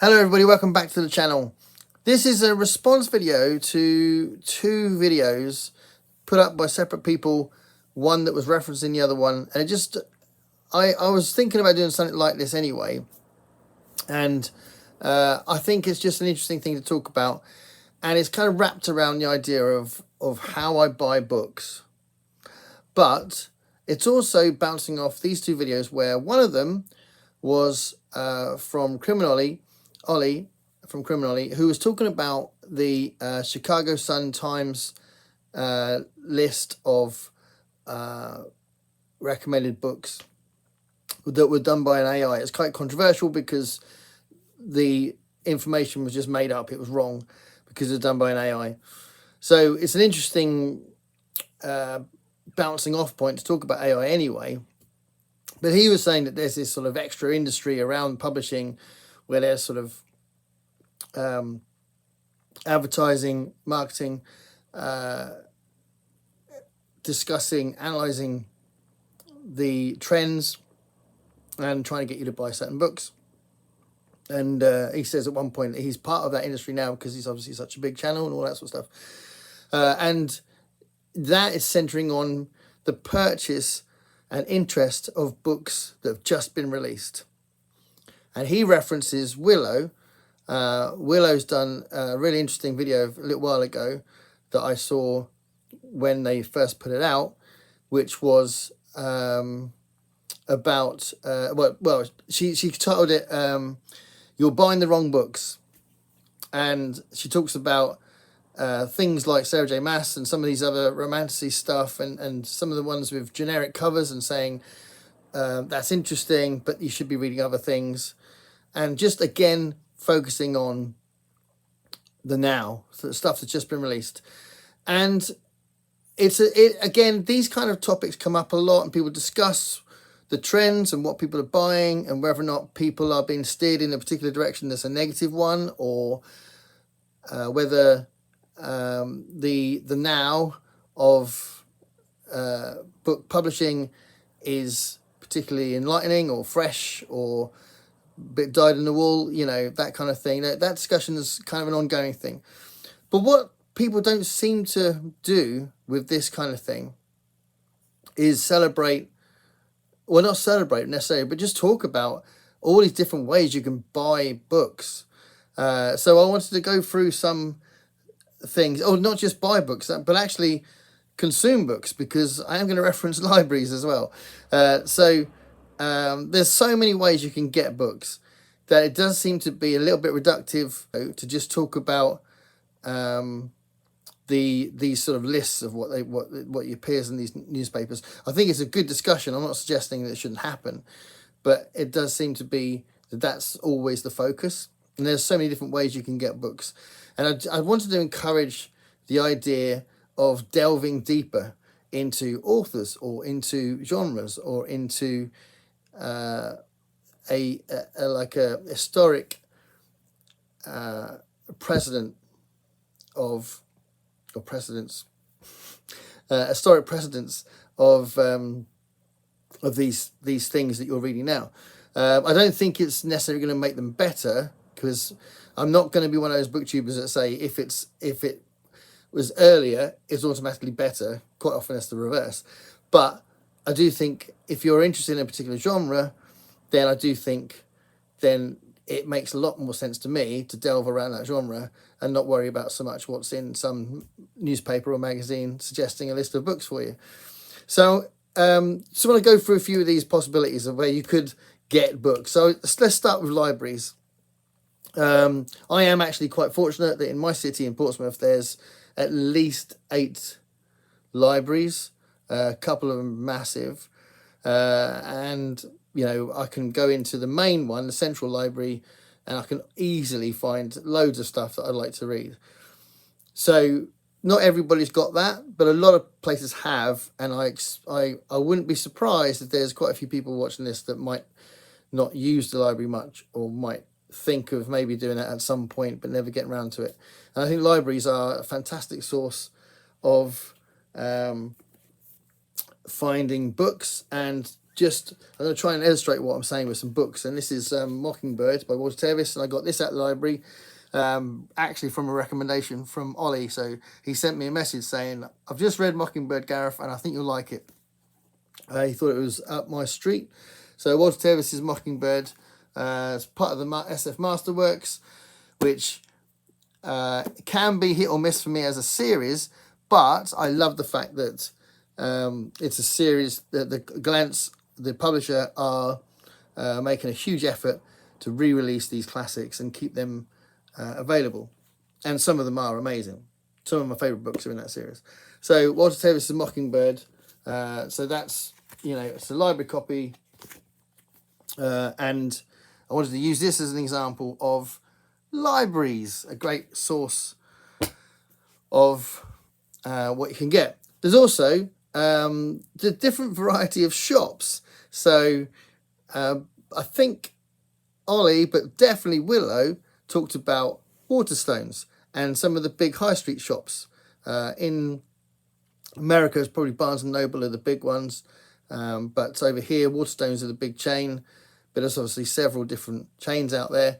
Hello everybody, welcome back to the channel. This is a response video to two videos put up by separate people, one that was referencing the other one, and I was thinking about doing something like this anyway, and I think it's just an interesting thing to talk about, and it's kind of wrapped around the idea of how I buy books, but it's also bouncing off these two videos where one of them was from Ollie from Criminally, who was talking about the Chicago Sun-Times list of recommended books that were done by an AI. It's quite controversial because the information was just made up. It was wrong because it was done by an AI. So it's an interesting bouncing off point to talk about AI anyway. But he was saying that there's this sort of extra industry around publishing where there's sort of advertising, marketing, discussing, analysing the trends and trying to get you to buy certain books. And he says at one point that he's part of that industry now because he's obviously such a big channel and all that sort of stuff. And that is centering on the purchase and interest of books that have just been released. And he references Willow. Willow's done a really interesting video a little while ago that I saw when they first put it out, which was about, she titled it, You're Buying the Wrong Books. And she talks about things like Sarah J. Maas and some of these other romantasy stuff and some of the ones with generic covers and saying, that's interesting, but you should be reading other things. And just, again, focusing on the now, so the stuff that's just been released. And again, these kind of topics come up a lot and people discuss the trends and what people are buying and whether or not people are being steered in a particular direction that's a negative one, or whether the now of book publishing is particularly enlightening or fresh or bit dyed in the wool, you know, that kind of thing. That discussion is kind of an ongoing thing. But what people don't seem to do with this kind of thing is celebrate, well, not celebrate necessarily, but just talk about all these different ways you can buy books. So I wanted to go through some things, or not just buy books, but actually consume books, because I am going to reference libraries as well. There's so many ways you can get books that it does seem to be a little bit reductive to just talk about these sort of lists of what appears in these newspapers. I think it's a good discussion. I'm not suggesting that it shouldn't happen, but it does seem to be that that's always the focus. And there's so many different ways you can get books. And I wanted to encourage the idea of delving deeper into authors or into genres or into a historic precedent of, or precedents, historic precedents of these things that you're reading now. I don't think it's necessarily going to make them better, because I'm not going to be one of those booktubers that say if it was earlier, it's automatically better. Quite often it's the reverse. But I do think if you're interested in a particular genre, then I do think then it makes a lot more sense to me to delve around that genre and not worry about so much what's in some newspaper or magazine suggesting a list of books for you. So just want to go through a few of these possibilities of where you could get books. So let's start with libraries. I am actually quite fortunate that in my city, in Portsmouth, there's at least 8 libraries, a couple of them massive, and you know, I can go into the main one, the central library, and I can easily find loads of stuff that I'd like to read. So not everybody's got that, but a lot of places have, and I wouldn't be surprised if there's quite a few people watching this that might not use the library much, or might think of maybe doing that at some point but never getting around to it. And I think libraries are a fantastic source of finding books and going to try and illustrate what I'm saying with some books. And this is Mockingbird by Walter Tevis, and I got this at the library, actually from a recommendation from Ollie. So he sent me a message saying, I've just read Mockingbird, Gareth, and I think you'll like it. He thought it was up my street. So Walter Tevis's Mockingbird, it's part of the SF Masterworks, which can be hit or miss for me as a series, but I love the fact that it's a series that the publisher, are making a huge effort to re-release these classics and keep them available. And some of them are amazing. Some of my favourite books are in that series. So Walter Tevis' Mockingbird. So that's, it's a library copy. And I wanted to use this as an example of libraries, a great source of what you can get. There's also the different variety of shops. So I think Ollie, but definitely Willow, talked about Waterstones and some of the big high street shops. In America, it's probably Barnes and Noble are the big ones. But over here, Waterstones are the big chain. But there's obviously several different chains out there.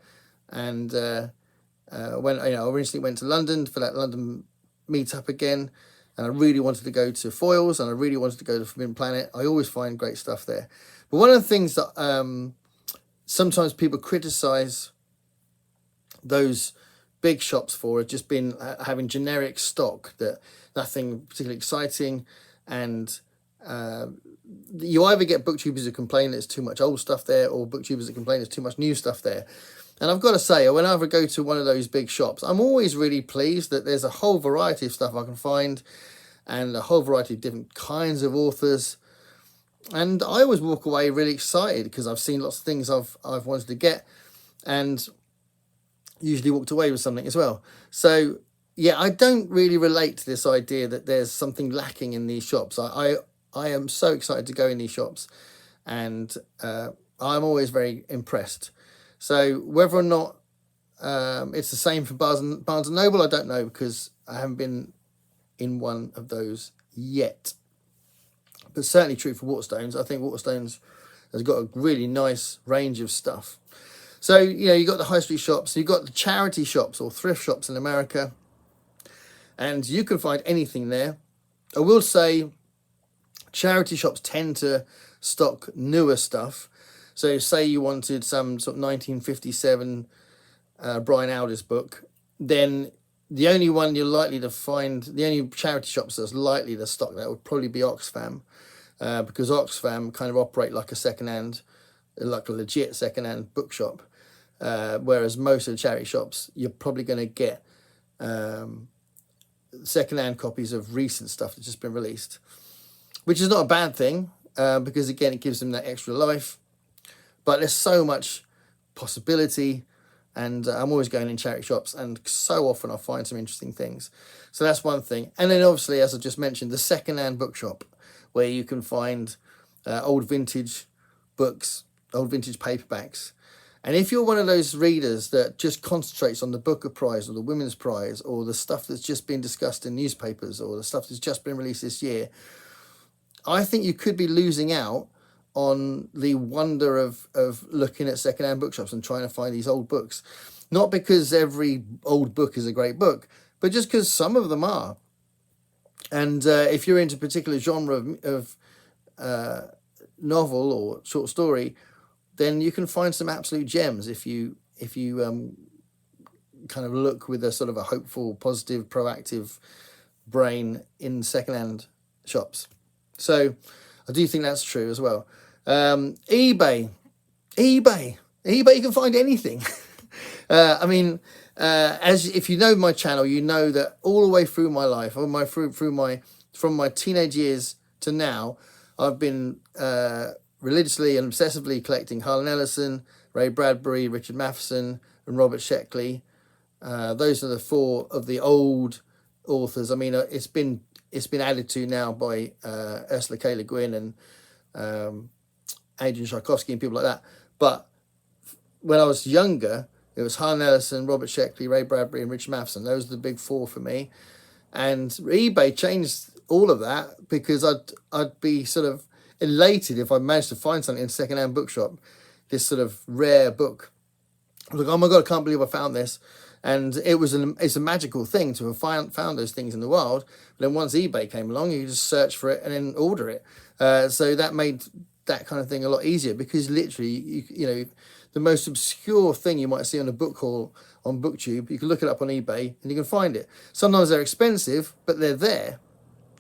And when I recently went to London for that London meetup again, and I really wanted to go to Foyles, and I really wanted to go to Forbidden Planet. I always find great stuff there. But one of the things that sometimes people criticise those big shops for has just been having generic stock, that nothing particularly exciting, and you either get booktubers who complain there's too much old stuff there, or booktubers that complain there's too much new stuff there. And I've got to say, whenever I go to one of those big shops, I'm always really pleased that there's a whole variety of stuff I can find, and a whole variety of different kinds of authors. And I always walk away really excited because I've seen lots of things I've wanted to get, and usually walked away with something as well. So yeah, I don't really relate to this idea that there's something lacking in these shops. I am so excited to go in these shops, and I'm always very impressed. So whether or not it's the same for Barnes and Noble, I don't know, because I haven't been in one of those yet. But certainly true for Waterstones. I think Waterstones has got a really nice range of stuff. So, you've got the high street shops, you've got the charity shops or thrift shops in America, and you can find anything there. I will say charity shops tend to stock newer stuff. So say you wanted some sort of 1957 Brian Aldiss book, then the only one you're likely to find, the only charity shops that's likely to stock that would probably be Oxfam, because Oxfam kind of operate like a legit second-hand bookshop, whereas most of the charity shops, you're probably going to get second-hand copies of recent stuff that's just been released, which is not a bad thing, because again, it gives them that extra life. But there's so much possibility, and I'm always going in charity shops, and so often I find some interesting things. So that's one thing. And then obviously, as I just mentioned, the second-hand bookshop, where you can find old vintage books, old vintage paperbacks. And if you're one of those readers that just concentrates on the Booker Prize or the Women's Prize or the stuff that's just been discussed in newspapers or the stuff that's just been released this year, I think you could be losing out on the wonder of looking at second-hand bookshops and trying to find these old books. Not because every old book is a great book, but just because some of them are. And if you're into a particular genre of novel or short story, then you can find some absolute gems if you kind of look with a sort of a hopeful, positive, proactive brain in second-hand shops. So I do think that's true as well. eBay, you can find anything. As if you know my channel, you know that all the way through my life, from my teenage years to now, I've been religiously and obsessively collecting Harlan Ellison, Ray Bradbury, Richard Matheson, and Robert Sheckley. Those are the four of the old authors. I mean, it's been added to now by Ursula K. Le Guin and Adrian Tchaikovsky and people like that. But when I was younger, it was Harlan Ellison, Robert Sheckley, Ray Bradbury, and Richard Matheson. Those are the big four for me. And eBay changed all of that, because I'd be sort of elated if I managed to find something in a second-hand bookshop, this sort of rare book. I was like, oh my God, I can't believe I found this. And it's a magical thing to have found those things in the wild. But then once eBay came along, you just search for it and then order it. So that made that kind of thing a lot easier, because literally, you know, the most obscure thing you might see on a book haul on BookTube, you can look it up on eBay and you can find it. Sometimes they're expensive, but they're there.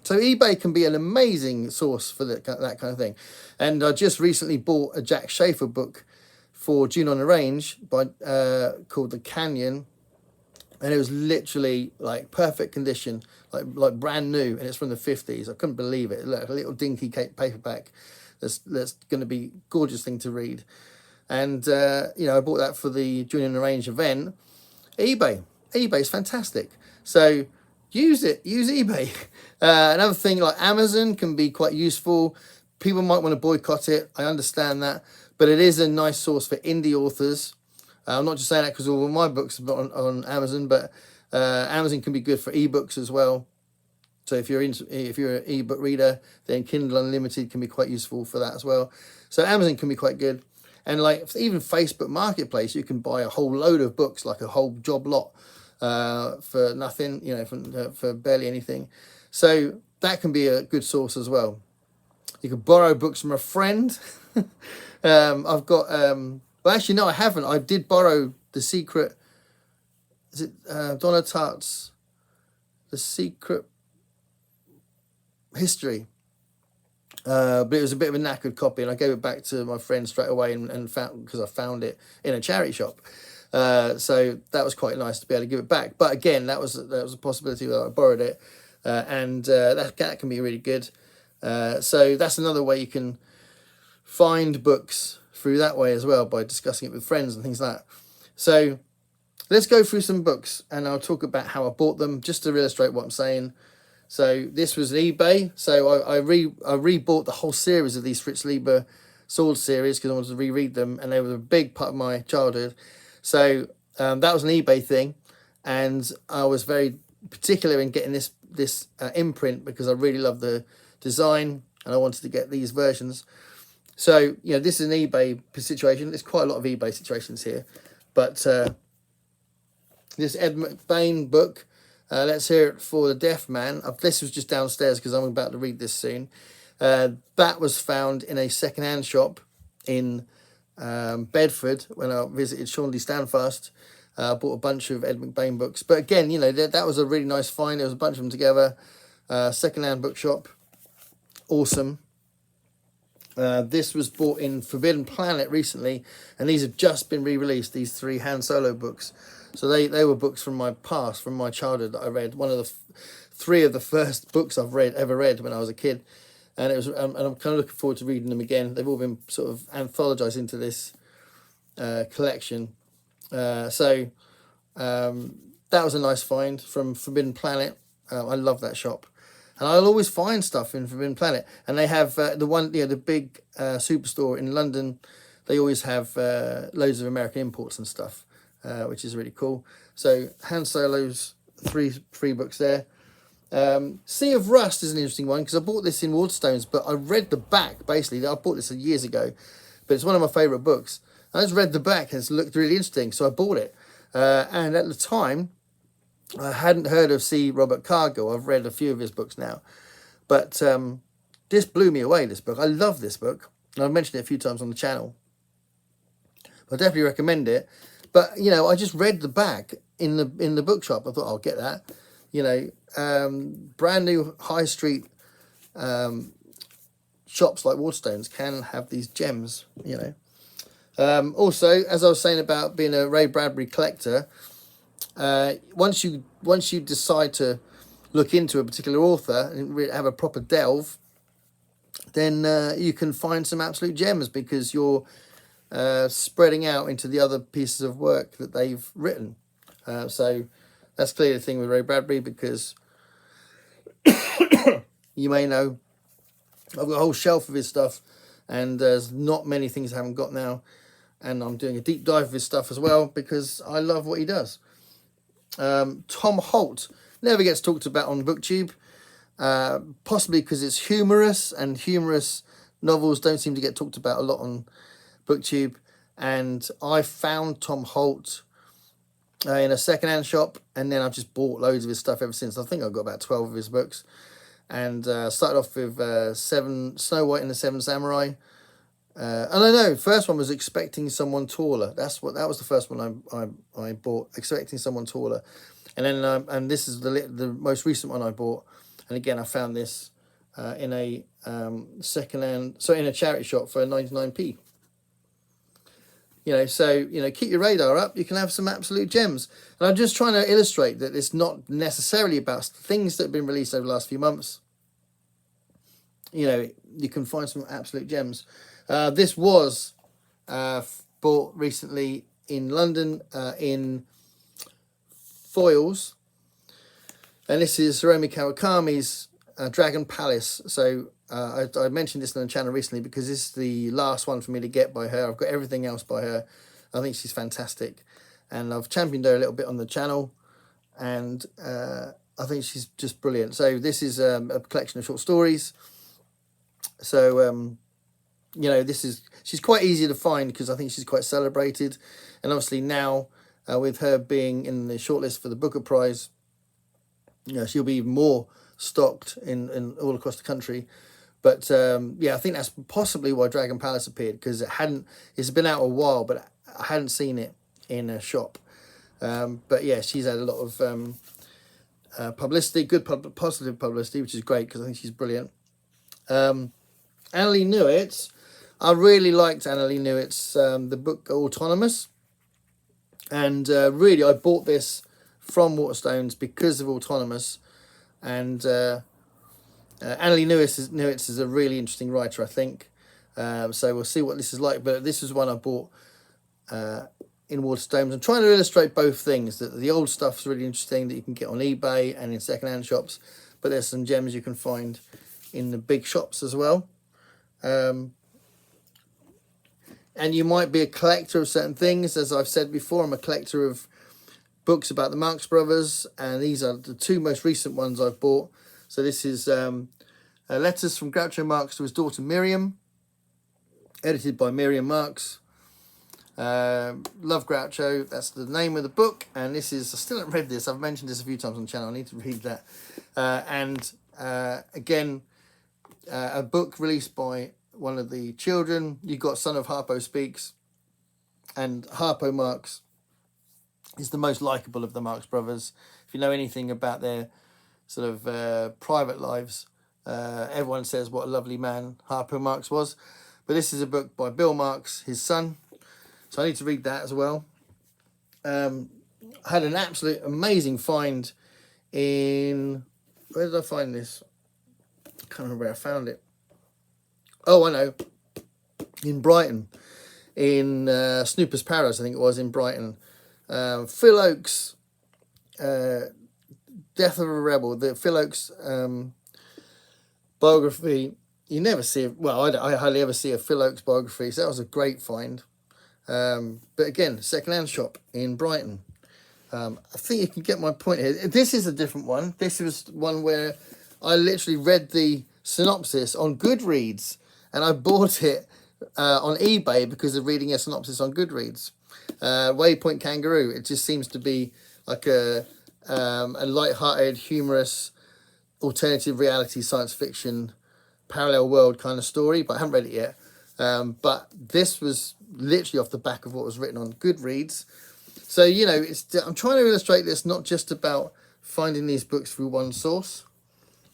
So eBay can be an amazing source for that kind of thing. And I just recently bought a Jack Schaefer book for June on the Range by called The Canyon, and it was literally like perfect condition, like brand new, and it's from the 50s. I couldn't believe it. Look, a little dinky paperback that's going to be a gorgeous thing to read. And you know, I bought that for the June on the Range event. eBay's fantastic, so use eBay. Another thing, like Amazon can be quite useful. People might want to boycott it, I understand that, but it is a nice source for indie authors. I'm not just saying that because all of my books are on Amazon, but Amazon can be good for ebooks as well. So if you're an ebook reader, then Kindle Unlimited can be quite useful for that as well. So Amazon can be quite good. And like even Facebook Marketplace, you can buy a whole load of books, like a whole job lot, for nothing, you know, for barely anything. So that can be a good source as well. You can borrow books from a friend. I've got, well, actually, no, I haven't. I did borrow The Secret, is it Donna Tartt's The Secret History? But it was a bit of a knackered copy, and I gave it back to my friend straight away, and found, because I found it in a charity shop. So that was quite nice to be able to give it back. But again, that was a possibility that I borrowed it, and that can be really good. So that's another way you can find books through that way as well, by discussing it with friends and things like that. So let's go through some books, and I'll talk about how I bought them, just to illustrate what I'm saying. So this was eBay. So I rebought the whole series of these Fritz Lieber Sword series because I wanted to reread them, and they were a big part of my childhood. So that was an eBay thing, and I was very particular in getting this imprint because I really love the design, and I wanted to get these versions. So, you know, this is an eBay situation. There's quite a lot of eBay situations here. But this Ed McBain book, Let's Hear It for the Deaf Man. This was just downstairs because I'm about to read this soon. That was found in a second-hand shop in Bedford when I visited Sean D. Standfast. I bought a bunch of Ed McBain books. But again, you know, that was a really nice find. There was a bunch of them together. Second-hand bookshop. Awesome. This was bought in Forbidden Planet recently, and these have just been re-released, these 3 Han Solo books. So they were books from my past, from my childhood that I read. One of the 3 of the first books I've ever read when I was a kid. And it was, and I'm kind of looking forward to reading them again. They've all been sort of anthologized into this collection. So that was a nice find from Forbidden Planet. I love that shop. And I'll always find stuff in Forbidden Planet. And they have the big superstore in London. They always have loads of American imports and stuff, which is really cool. So Han Solo's three books there. Sea of Rust is an interesting one because I bought this in Waterstones, but I read the back, basically. I bought this years ago, but it's one of my favourite books. I just read the back and it looked really interesting, so I bought it. And at the time, I hadn't heard of C. Robert Cargill. I've read a few of his books now. But this blew me away, this book. I love this book. And I've mentioned it a few times on the channel. I definitely recommend it. But, you know, I just read the back in the bookshop. I thought, I'll get that. You know, brand new high street shops like Waterstones can have these gems, you know. Also, as I was saying about being a Ray Bradbury collector, once you decide to look into a particular author and have a proper delve, then you can find some absolute gems because you're spreading out into the other pieces of work that they've written. So that's clearly the thing with Ray Bradbury, because you may know I've got a whole shelf of his stuff, and there's not many things I haven't got now, and I'm doing a deep dive of his stuff as well because I love what he does. Tom Halt never gets talked about on BookTube, possibly because it's humorous, and humorous novels don't seem to get talked about a lot on BookTube. And I found Tom Halt in a secondhand shop, and then I've just bought loads of his stuff ever since. I think I've got about 12 of his books, and started off with Snow White and the Seven Samurai. And I know first one was Expecting Someone Taller. That was the first one I bought, Expecting Someone Taller, and then and this is the most recent one I bought. And again, I found this in a in a charity shop for 99p. So keep your radar up. You can have some absolute gems. And I'm just trying to illustrate that it's not necessarily about things that have been released over the last few months. You can find some absolute gems. This was bought recently in London in foils. And this is Hiromi Kawakami's Dragon Palace. So I mentioned this on the channel recently because this is the last one for me to get by her. I've got everything else by her. I think she's fantastic. And I've championed her a little bit on the channel. And I think she's just brilliant. So this is a collection of short stories. So, she's quite easy to find because I think she's quite celebrated. And obviously now, with her being in the shortlist for the Booker Prize, she'll be even more stocked in all across the country. But I think that's possibly why Dragon Palace appeared, because it's been out a while, but I hadn't seen it in a shop. But yeah, she's had a lot of publicity, good positive publicity, which is great because I think she's brilliant. Annalee Newitt's, I really liked Annalee Newitt's the book Autonomous, and really I bought this from Waterstones because of Autonomous. And Annalee Newitz is a really interesting writer, I think. So we'll see what this is like. But this is one I bought in Waterstones. I'm trying to illustrate both things. That the old stuff's really interesting that you can get on eBay and in secondhand shops. But there's some gems you can find in the big shops as well. And you might be a collector of certain things. As I've said before, I'm a collector of books about the Marx Brothers, and these are the two most recent ones I've bought. So this is Letters from Groucho Marx to his daughter Miriam, edited by Miriam Marx. Love Groucho, that's the name of the book. And this is, I still haven't read this, I've mentioned this a few times on the channel, I need to read that. Again, a book released by one of the children. You got Son of Harpo Speaks, and Harpo Marx is the most likable of the Marx Brothers. If you know anything about their sort of private lives, everyone says what a lovely man Harpo Marx was. But this is a book by Bill Marx, his son, so I need to read that as well. I had an absolute amazing find in, where did I find this? I can't remember where I found it. Oh, I know, in Brighton, in Snooper's Paradise, I think it was, in Brighton. Phil Oakes, Death of a Rebel, the Phil Oakes biography. You never see, I hardly ever see a Phil Oakes biography, so that was a great find. But again, second-hand shop in Brighton. I think you can get my point here. This is a different one. This was one where I literally read the synopsis on Goodreads, and I bought it on eBay because of reading a synopsis on Goodreads. Waypoint Kangaroo. It just seems to be like a light-hearted, humorous, alternative reality, science fiction, parallel world kind of story. But I haven't read it yet. But this was literally off the back of what was written on Goodreads. So I'm trying to illustrate this not just about finding these books through one source.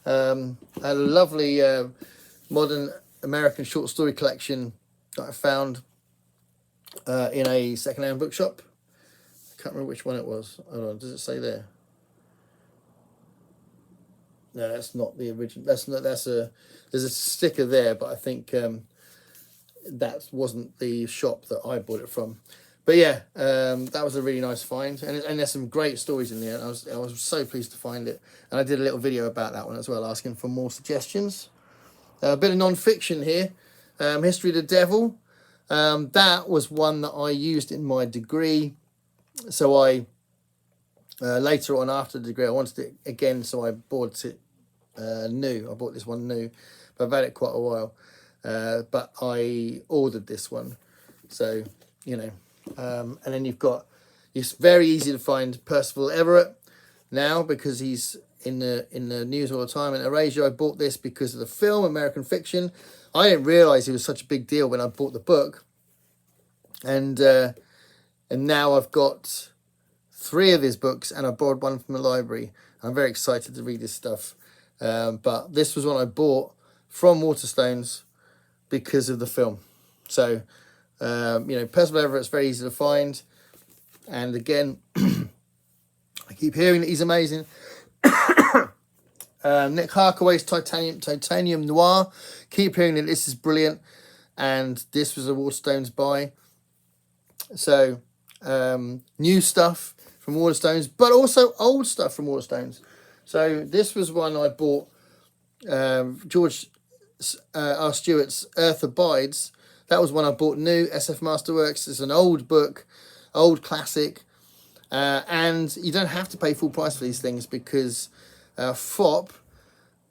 A lovely modern American short story collection that I found in a second-hand bookshop. I can't remember which one it was. Hold on, does it say there? No, that's not the original. There's a sticker there, but I think that wasn't the shop that I bought it from. But yeah, that was a really nice find, and there's some great stories in there. And I was so pleased to find it, and I did a little video about that one as well, asking for more suggestions. A bit of non-fiction here. History of the Devil. That was one that I used in my degree. So I, later on after the degree, I wanted it again. So I bought it new. I bought this one new, but I've had it quite a while. but I ordered this one. So, you know, and then you've got, it's very easy to find Percival Everett now because he's in the news all the time. And Erasure, I bought this because of the film American Fiction. I didn't realise it was such a big deal when I bought the book. And now I've got 3 of his books, and I borrowed one from the library. I'm very excited to read this stuff. But this was one I bought from Waterstones because of the film. So, you know, Percival Everett's very easy to find. And again, I keep hearing that he's amazing. Nick Harkaway's Titanium Noir. Keep hearing that this is brilliant. And this was a Waterstones buy. So, new stuff from Waterstones, but also old stuff from Waterstones. So this was one I bought, George R. Stewart's Earth Abides. That was one I bought new, SF Masterworks. It's an old book, old classic. And you don't have to pay full price for these things because FOP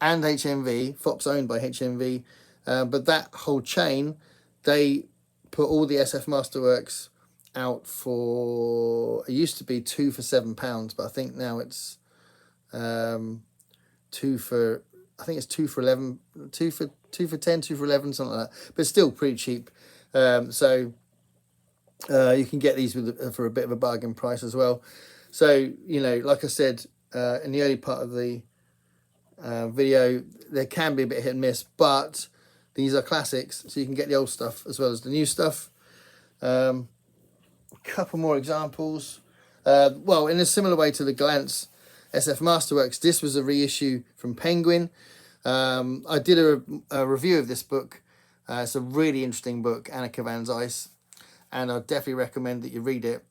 and HMV, FOP's owned by HMV, but that whole chain, they put all the SF Masterworks out for, it used to be 2 for £7, but I think now it's 2 for, I think it's 2 for 11, 2 for 10, 2 for 11, something like that, but still pretty cheap. So you can get these with for a bit of a bargain price as well. So, you know, like I said in the early part of the video, there can be a bit hit and miss, but these are classics, so you can get the old stuff as well as the new stuff. Couple more examples. Well, in a similar way to the Glance SF Masterworks, this was a reissue from Penguin. I did a review of this book. It's a really interesting book, Anakavs Ice, and I definitely recommend that you read it,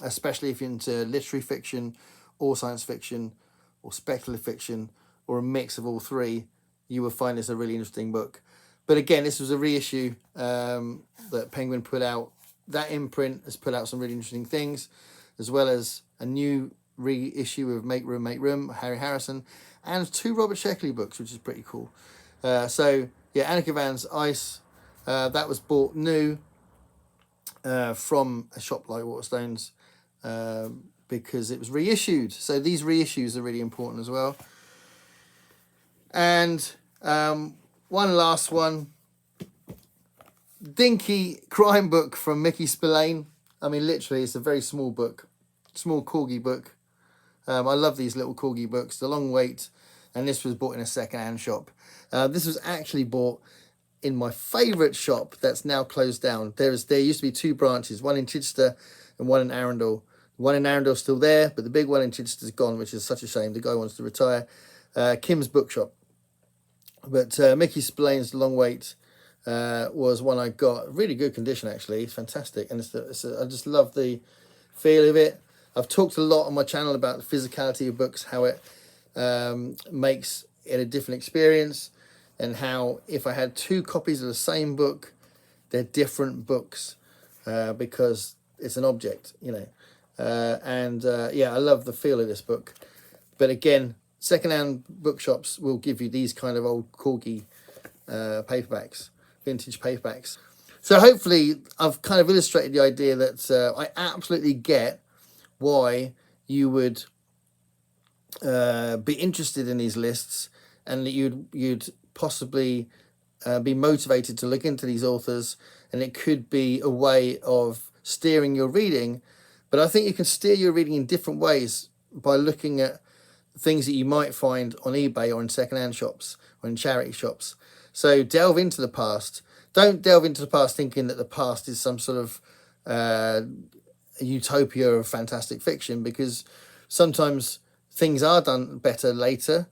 especially if you're into literary fiction or science fiction or speculative fiction or a mix of all three. You will find this a really interesting book. But again, this was a reissue that Penguin put out. That imprint has put out some really interesting things, as well as a new reissue of Make Room, Harry Harrison, and 2 Robert Sheckley books, which is pretty cool. So, yeah, Anakavs Ice, that was bought new from a shop like Waterstones because it was reissued. So these reissues are really important as well. And one last one. Dinky crime book from Mickey Spillane. I mean, literally, it's a very small book, small corgi book. I love these little corgi books, The Long Wait, and this was bought in a second-hand shop. This was actually bought in my favourite shop that's now closed down. There used to be 2 branches, one in Chichester and one in Arundel. The one in Arundel's still there, but the big one in Chichester's gone, which is such a shame. The guy wants to retire. Kim's Bookshop. But Mickey Spillane's The Long Wait was one I got. Really good condition, actually. It's fantastic. And I just love the feel of it. I've talked a lot on my channel about the physicality of books, how it makes it a different experience, and how if I had 2 copies of the same book, they're different books because it's an object, you know. Yeah, I love the feel of this book. But again, second-hand bookshops will give you these kind of old corgi paperbacks, vintage paperbacks. So hopefully I've kind of illustrated the idea that I absolutely get why you would be interested in these lists, and that you'd possibly be motivated to look into these authors, and it could be a way of steering your reading. But I think you can steer your reading in different ways by looking at things that you might find on eBay or in second-hand shops or in charity shops. So delve into the past. Don't delve into the past thinking that the past is some sort of utopia of fantastic fiction, because sometimes things are done better later,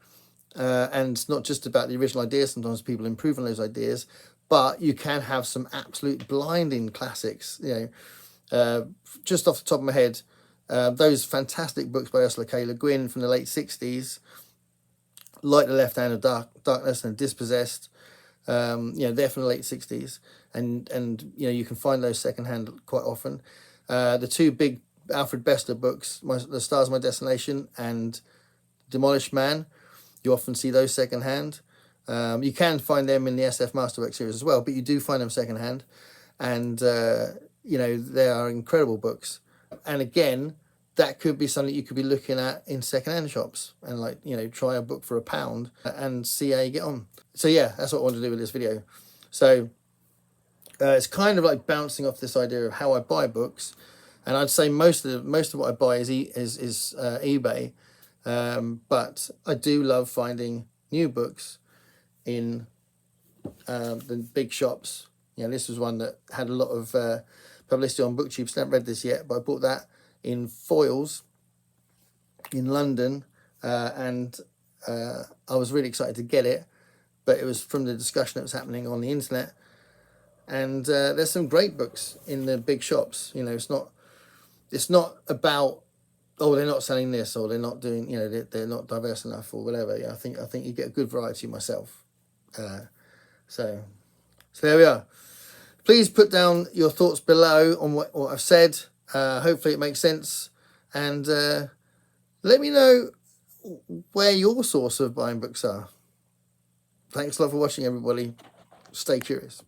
and it's not just about the original ideas. Sometimes people improve on those ideas, but you can have some absolute blinding classics. You know, just off the top of my head, those fantastic books by Ursula K. Le Guin from the late 60s, like The Left Hand of Darkness and Dispossessed, you know, they're from the late 60s, and you know, you can find those secondhand quite often. The 2 big Alfred Bester books, The Stars of My Destination and Demolished Man, you often see those secondhand. You can find them in the SF Masterwork series as well, but you do find them secondhand, and you know, they are incredible books. And again, that could be something you could be looking at in secondhand shops, and like, you know, try a book for £1 and see how you get on. So yeah, that's what I want to do with this video. So it's kind of like bouncing off this idea of how I buy books, and I'd say most of what I buy is eBay, but I do love finding new books in the big shops. You know, this was one that had a lot of publicity on BookTube. So I haven't read this yet, but I bought that in foils in London, and I was really excited to get it, but it was from the discussion that was happening on the internet. And there's some great books in the big shops. You know, it's not about, oh, they're not selling this, or they're not doing, you know, they're not diverse enough, or whatever. Yeah, I think you get a good variety myself. So there we are. Please put down your thoughts below on what I've said. Hopefully it makes sense, and let me know where your source of buying books are. Thanks a lot for watching, everybody. Stay curious.